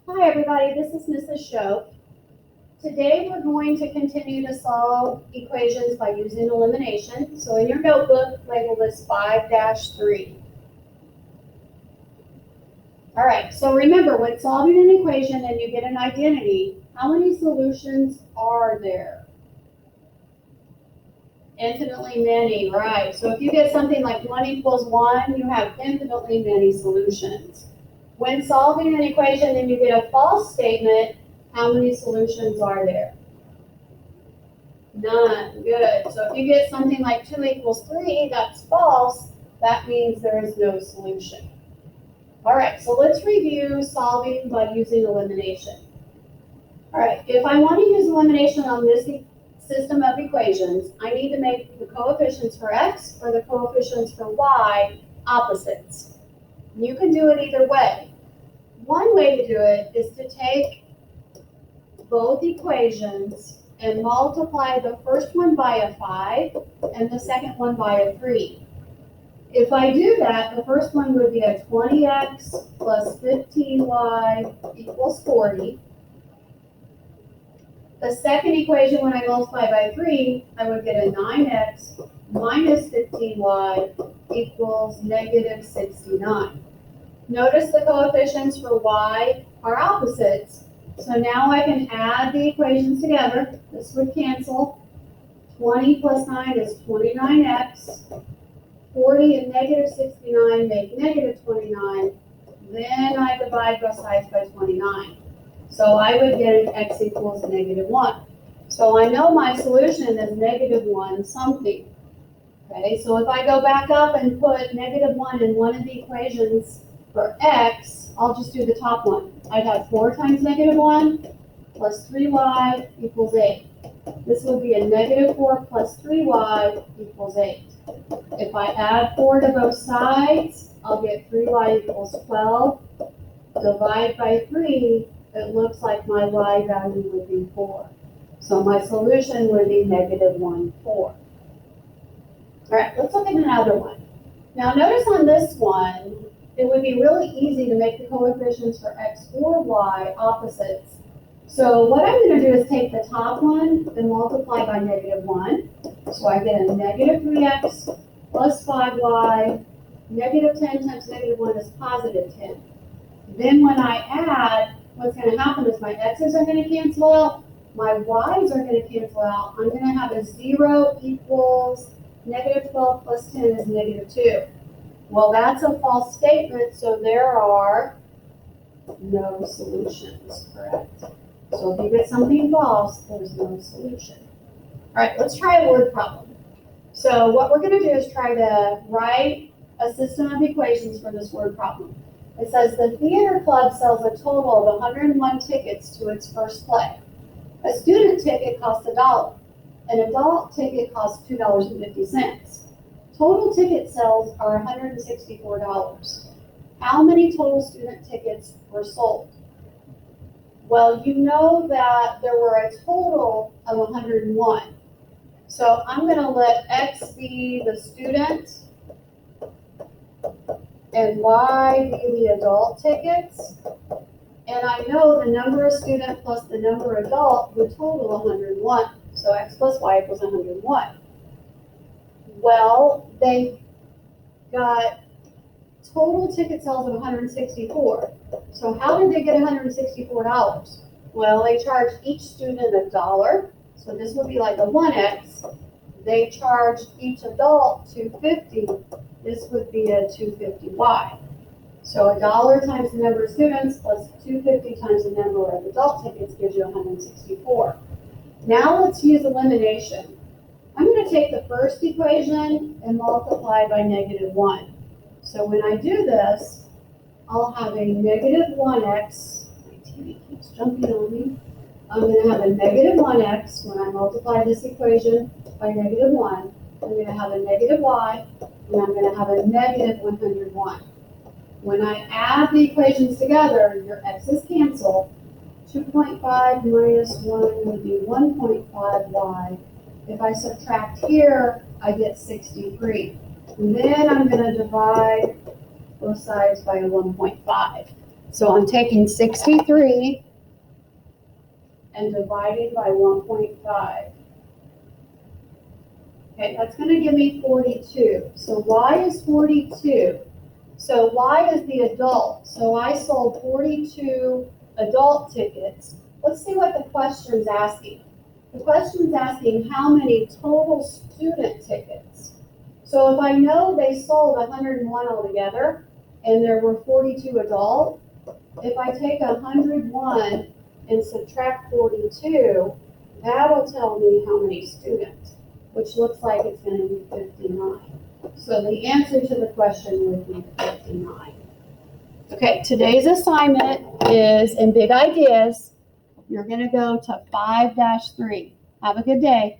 Hi everybody, this is Mrs. Show. Today we're going to continue to solve equations by using elimination. So in your notebook, label this 5-3. All right, so remember when solving an equation and you get an identity, how many solutions are there? Infinitely many, right. So if you get something like 1 equals 1, you have infinitely many solutions. When solving an equation and you get a false statement, how many solutions are there? None. Good. So if you get something like 2 equals 3, that's false. That means there is no solution. All right, so let's review solving by using elimination. All right, if I want to use elimination on this system of equations, I need to make the coefficients for x or the coefficients for y opposites. You can do it either way. One way to do it is to take both equations and multiply the first one by a 5 and the second one by a 3. If I do that, the first one would be a 20x plus 15y equals 40. The second equation, when I multiply by 3, I would get a 9x minus 15y equals negative 69. Notice the coefficients for y are opposites. So now I can add the equations together. This would cancel. 20 plus 9 is 29x. 40 and negative 69 make negative 29. Then I divide both sides by 29. So I would get an x equals negative 1. So I know my solution is negative 1 something. Okay, so if I go back up and put negative 1 in one of the equations for x, I'll just do the top one. I'd have 4 times negative 1 plus 3y equals 8. This would be a negative 4 plus 3y equals 8. If I add 4 to both sides, I'll get 3y equals 12. Divide by 3, it looks like my y value would be 4. So my solution would be negative 1, 4. All right, let's look at another one. Now notice on this one, it would be really easy to make the coefficients for x or y opposites. So what I'm going to do is take the top one and multiply by negative 1. So I get a negative 3x plus 5y. Negative 10 times negative 1 is positive 10. Then when I add, what's going to happen is my x's are going to cancel out, my y's are going to cancel out. I'm going to have a 0 equals negative 12 plus 10 is negative 2. Well, that's a false statement, so there are no solutions, correct? So if you get something false, there's no solution. All right, let's try a word problem. So what we're going to do is try to write a system of equations for this word problem. It says the theater club sells a total of 101 tickets to its first play. A student ticket costs $1. An adult ticket costs $2.50. Total ticket sales are $164. How many total student tickets were sold? Well, you know that there were a total of 101. So I'm going to let x be the student and y be the adult tickets. And I know the number of student plus the number of adult would total 101. So x plus y equals 101. Well, they got total ticket sales of 164. So how did they get $164? Well, they charged each student $1. So this would be like a 1x. They charged each adult $2.50. This would be a $2.50y. So $1 times the number of students plus $2.50 times the number of adult tickets gives you 164. Now let's use elimination. I'm going to take the first equation and multiply by negative 1. So when I do this, I'll have a negative 1x. My TV keeps jumping on me. I'm going to have a negative 1x when I multiply this equation by negative 1. I'm going to have a negative y, and I'm going to have a negative 101. When I add the equations together, your x's cancel. 2.5 minus 1 would be 1.5y. If I subtract here, I get 63. And then I'm going to divide both sides by 1.5. So I'm taking 63 and dividing by 1.5. Okay, that's going to give me 42. So y is 42. So y is the adult. So I sold 42 adult tickets. Let's see what the question's asking. The question's asking how many total student tickets. So if I know they sold 101 altogether and there were 42 adult, if I take 101 and subtract 42, that'll tell me how many students, which looks like it's going to be 59. So the answer to the question would be 59. Okay, today's assignment is in Big Ideas. You're going to go to 5-3. Have a good day.